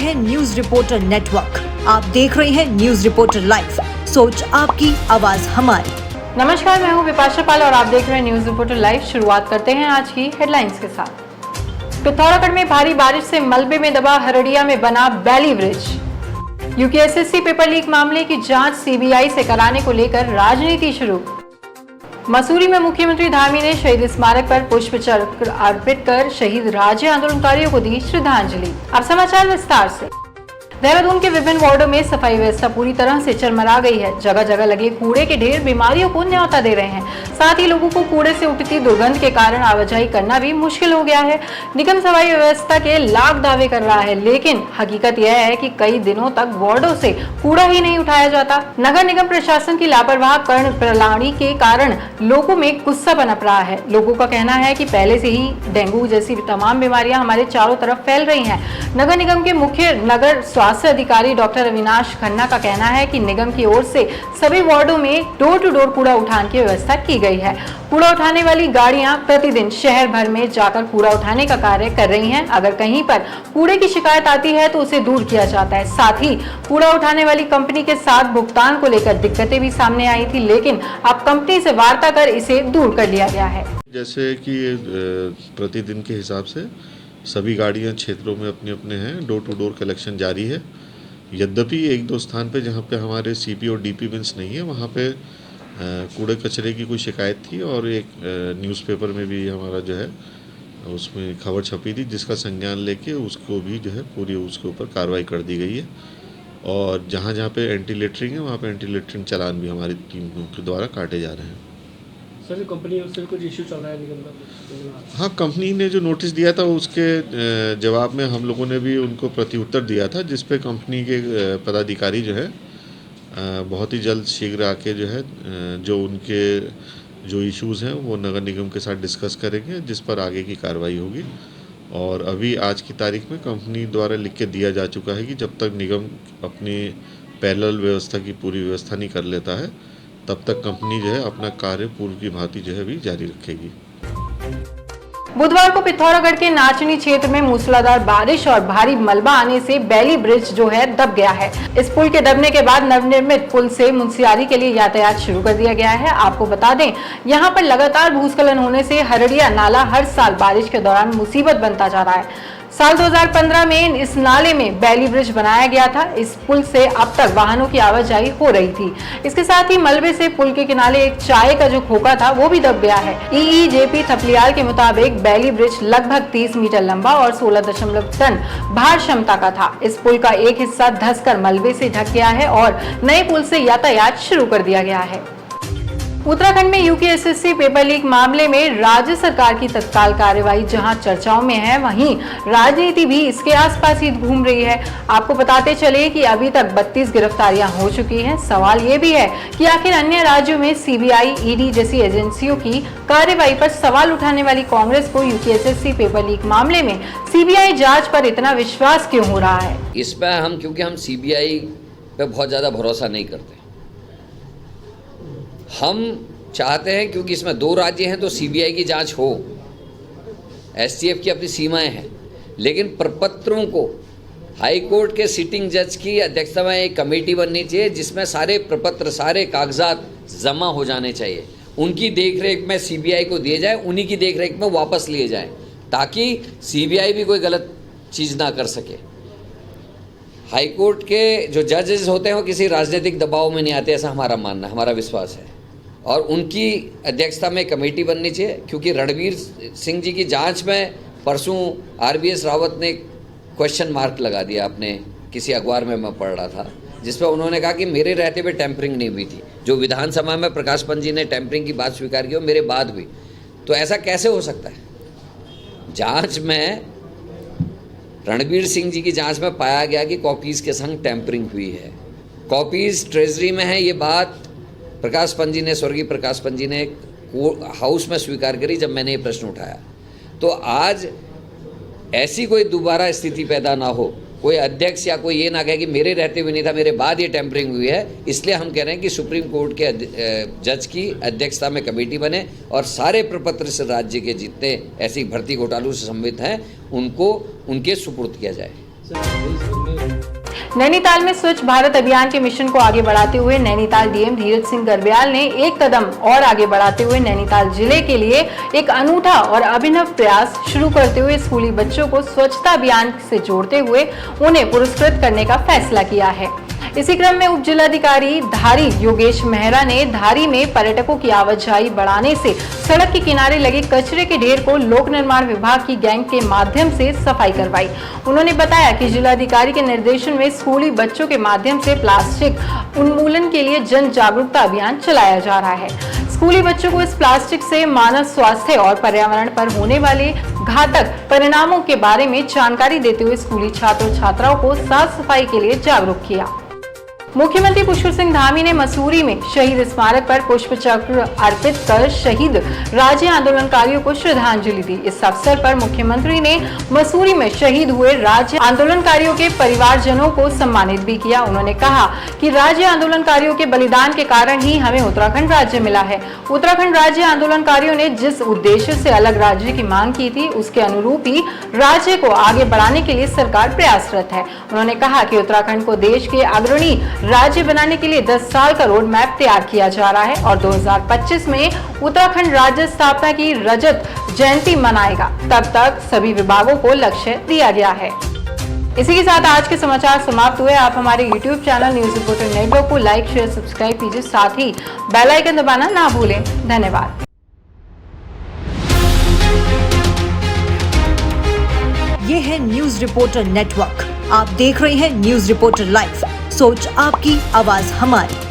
हैं news reporter network. आप देख रहे हैं न्यूज रिपोर्टर लाइव, सोच आपकी, आवाज हमारी। नमस्कार, मैं हूं विपाशा पाल और आप देख रहे हैं न्यूज रिपोर्टर लाइव। शुरुआत करते हैं आज की हेडलाइंस के साथ। पिथौरागढ़ में भारी बारिश से मलबे में दबा हरड़िया में बना बैली ब्रिज। यूकेएसएससी पेपर लीक मामले की जांच सीबीआई से कराने को लेकर राजनीति शुरू। मसूरी में मुख्यमंत्री धामी ने शहीद स्मारक पर पुष्प चक्र अर्पित कर शहीद राज्य आंदोलनकारियों को दी श्रद्धांजलि। अब समाचार विस्तार से। देहरादून के विभिन्न वार्डों में सफाई व्यवस्था पूरी तरह से चरमरा गई है। जगह जगह लगे कूड़े के ढेर बीमारियों को न्योता दे रहे हैं। साथ ही लोगों को कूड़े से उठती दुर्गंध के कारण आवाजाही करना भी मुश्किल हो गया है। निगम सफाई व्यवस्था के लाख दावे कर रहा है, लेकिन हकीकत यह है कि कई दिनों तक वार्डों से कूड़ा ही नहीं उठाया जाता। नगर निगम प्रशासन की लापरवाह कार्यप्रणाली के कारण लोगों में गुस्सा पनप रहा है। लोगों का कहना है कि पहले से ही डेंगू जैसी तमाम बीमारियां हमारे चारों तरफ फैल रही हैं। नगर निगम के मुख्य नगर स्वास्थ्य अधिकारी डॉक्टर अविनाश खन्ना का कहना है कि निगम की ओर से सभी वार्डों में डोर टू डोर कूड़ा उठान की व्यवस्था की गई है। कूड़ा उठाने वाली गाड़ियां प्रतिदिन शहर भर में जाकर कूड़ा उठाने का कार्य कर रही हैं। अगर कहीं पर कूड़े की शिकायत आती है तो उसे दूर किया जाता है। साथ ही कूड़ा उठाने वाली कंपनी के साथ भुगतान को लेकर दिक्कतें भी सामने आई थी, लेकिन अब कंपनी से वार्ता कर इसे दूर कर लिया गया है। जैसे कि प्रतिदिन के हिसाब से सभी गाड़ियां क्षेत्रों में अपने अपने हैं, डोर टू डोर कलेक्शन जारी है। यद्यपि एक दो स्थान पे जहां पे हमारे सीपी और डीपी बिन्स नहीं है, वहां पे कूड़े कचरे की कोई शिकायत थी और एक न्यूज़पेपर में भी हमारा जो है उसमें खबर छपी थी, जिसका संज्ञान लेके उसको भी जो है पूरी उसके ऊपर कार्रवाई कर दी गई है। और जहाँ जहाँ पे एंटी लिटरिंग है वहाँ पे एंटी लिटरिंग चालान भी हमारी टीम के द्वारा काटे जा रहे हैं। सर, कंपनी से कुछ इश्यू चल रहा है निगम का? हाँ, कंपनी ने जो नोटिस दिया था उसके जवाब में हम लोगों ने भी उनको प्रत्युत्तर दिया था, जिस पे कंपनी के पदाधिकारी जो है बहुत ही जल्द शीघ्र आके जो है जो उनके जो इश्यूज़ हैं वो नगर निगम के साथ डिस्कस करेंगे, जिस पर आगे की कार्रवाई होगी। और अभी आज की तारीख में कंपनी द्वारा लिख के दिया जा चुका है कि जब तक निगम अपनी पैरेलल व्यवस्था की पूरी व्यवस्था नहीं कर लेता है, तब तक कंपनी जो है अपना कार्य पूर्व की भांति जो है भी जारी रखेगी। बुधवार को पिथौरागढ़ के नाचनी क्षेत्र में मूसलाधार बारिश और भारी मलबा आने से बैली ब्रिज जो है दब गया है। इस पुल के दबने के बाद नवनिर्मित पुल से मुंशियारी के लिए यातायात शुरू कर दिया गया है। आपको बता दें, यहां पर लगातार भूस्खलन होने से हरड़िया नाला हर साल बारिश के दौरान मुसीबत बनता जा रहा है। साल 2015 में इस नाले में बैली ब्रिज बनाया गया था। इस पुल से अब तक वाहनों की आवाजाही हो रही थी। इसके साथ ही मलबे से पुल के किनारे एक चाय का जो खोखा था वो भी दब गया है। ईईजेपी थपलियाल के मुताबिक बैली ब्रिज लगभग 30 मीटर लंबा और 16.0 टन भार क्षमता का था। इस पुल का एक हिस्सा धंसकर मलबे से ढक गया है और नए पुल से यातायात शुरू कर दिया गया है। उत्तराखंड में यूकेएसएससी पेपर लीक मामले में राज्य सरकार की तत्काल कार्रवाई जहां चर्चाओं में है, वहीं राजनीति भी इसके आसपास ही घूम रही है। आपको बताते चले कि अभी तक 32 गिरफ्तारियां हो चुकी हैं। सवाल ये भी है कि आखिर अन्य राज्यों में सीबीआई, ईडी जैसी एजेंसियों की कार्रवाई पर सवाल उठाने वाली कांग्रेस को यूकेएसएससी पेपर लीक मामले में सीबीआई जाँच पर इतना विश्वास क्यों हो रहा है? इस पर क्योंकि हम सीबीआई पे बहुत ज्यादा भरोसा नहीं करते। हम चाहते हैं, क्योंकि इसमें 2 राज्य हैं तो सीबीआई की जांच हो। एसटीएफ की अपनी सीमाएं हैं, लेकिन प्रपत्रों को हाई कोर्ट के सिटिंग जज की अध्यक्षता में एक कमेटी बननी चाहिए, जिसमें सारे प्रपत्र, सारे कागजात जमा हो जाने चाहिए। उनकी देखरेख में सीबीआई को दिए जाए, उन्हीं की देखरेख में वापस लिए जाएं, ताकि सीबीआई भी कोई गलत चीज़ ना कर सके। हाई कोर्ट के जो जजेस होते हैं वो किसी राजनीतिक दबाव में नहीं आते, ऐसा हमारा मानना, हमारा विश्वास है। और उनकी अध्यक्षता में कमेटी बननी चाहिए, क्योंकि रणवीर सिंह जी की जांच में परसों आरबीएस रावत ने क्वेश्चन मार्क लगा दिया। अपने किसी अखबार में मैं पढ़ रहा था, जिसमें उन्होंने कहा कि मेरे रहते हुए टेम्परिंग नहीं हुई थी। जो विधानसभा में प्रकाश पंत जी ने टेम्परिंग की बात स्वीकार की, वो मेरे बाद हुई। तो ऐसा कैसे हो सकता है? जांच में रणवीर सिंह जी की जांच में पाया गया कि कॉपीज़ के संग टेम्परिंग हुई है। कॉपीज़ ट्रेजरी में है, ये बात प्रकाश पंत जी ने, स्वर्गीय प्रकाश पंत जी ने हाउस में स्वीकार करी जब मैंने ये प्रश्न उठाया। तो आज ऐसी कोई दोबारा स्थिति पैदा ना हो, कोई अध्यक्ष या कोई ये ना कहे कि मेरे रहते हुए नहीं था, मेरे बाद ये टेम्परिंग हुई है। इसलिए हम कह रहे हैं कि सुप्रीम कोर्ट के जज की अध्यक्षता में कमेटी बने और सारे प्रपत्र से राज्य के जितने ऐसी भर्ती घोटालों से संबंधित हैं उनको उनके सुपुर्द किया जाए। नैनीताल में स्वच्छ भारत अभियान के मिशन को आगे बढ़ाते हुए नैनीताल डीएम धीरज सिंह गर्ब्याल ने एक कदम और आगे बढ़ाते हुए नैनीताल जिले के लिए एक अनूठा और अभिनव प्रयास शुरू करते हुए स्कूली बच्चों को स्वच्छता अभियान से जोड़ते हुए उन्हें पुरस्कृत करने का फैसला किया है। इसी क्रम में उप जिलाधिकारी धारी योगेश मेहरा ने धारी में पर्यटकों की आवाजाही बढ़ाने से सड़क के किनारे लगे कचरे के ढेर को लोक निर्माण विभाग की गैंग के माध्यम से सफाई करवाई। उन्होंने बताया कि जिलाधिकारी के निर्देशन में स्कूली बच्चों के माध्यम से प्लास्टिक उन्मूलन के लिए जन जागरूकता अभियान चलाया जा रहा है। स्कूली बच्चों को इस प्लास्टिक से मानव स्वास्थ्य और पर्यावरण पर होने वाले घातक परिणामों के बारे में जानकारी देते हुए स्कूली छात्र छात्राओं को साफ सफाई के लिए जागरूक किया। मुख्यमंत्री पुष्कर सिंह धामी ने मसूरी में शहीद स्मारक पर पुष्प चक्र अर्पित कर शहीद राज्य आंदोलनकारियों को श्रद्धांजलि दी। इस अवसर पर मुख्यमंत्री ने मसूरी में शहीद हुए राज्य आंदोलनकारियों के परिवारजनों को सम्मानित भी किया। उन्होंने कहा कि राज्य आंदोलनकारियों के बलिदान के कारण ही हमें उत्तराखंड राज्य मिला है। उत्तराखंड राज्य आंदोलनकारियों ने जिस उद्देश्य से अलग राज्य की मांग की थी उसके अनुरूप ही राज्य को आगे बढ़ाने के लिए सरकार प्रयासरत है। उन्होंने कहा कि उत्तराखंड को देश के अग्रणी राज्य बनाने के लिए 10 साल का रोड मैप तैयार किया जा रहा है और 2025 में उत्तराखंड राज्य स्थापना की रजत जयंती मनाएगा। तब तक सभी विभागों को लक्ष्य दिया गया है। इसी के साथ आज के समाचार समाप्त हुए। आप हमारे YouTube channel news reporter network को लाइक शेयर सब्सक्राइब कीजिए, साथ ही बेल आइकन दबाना ना भूलें। धन्यवाद। ये है न्यूज रिपोर्टर नेटवर्क। आप देख रहे हैं न्यूज रिपोर्टर लाइव। सोच आपकी, आवाज हमारी।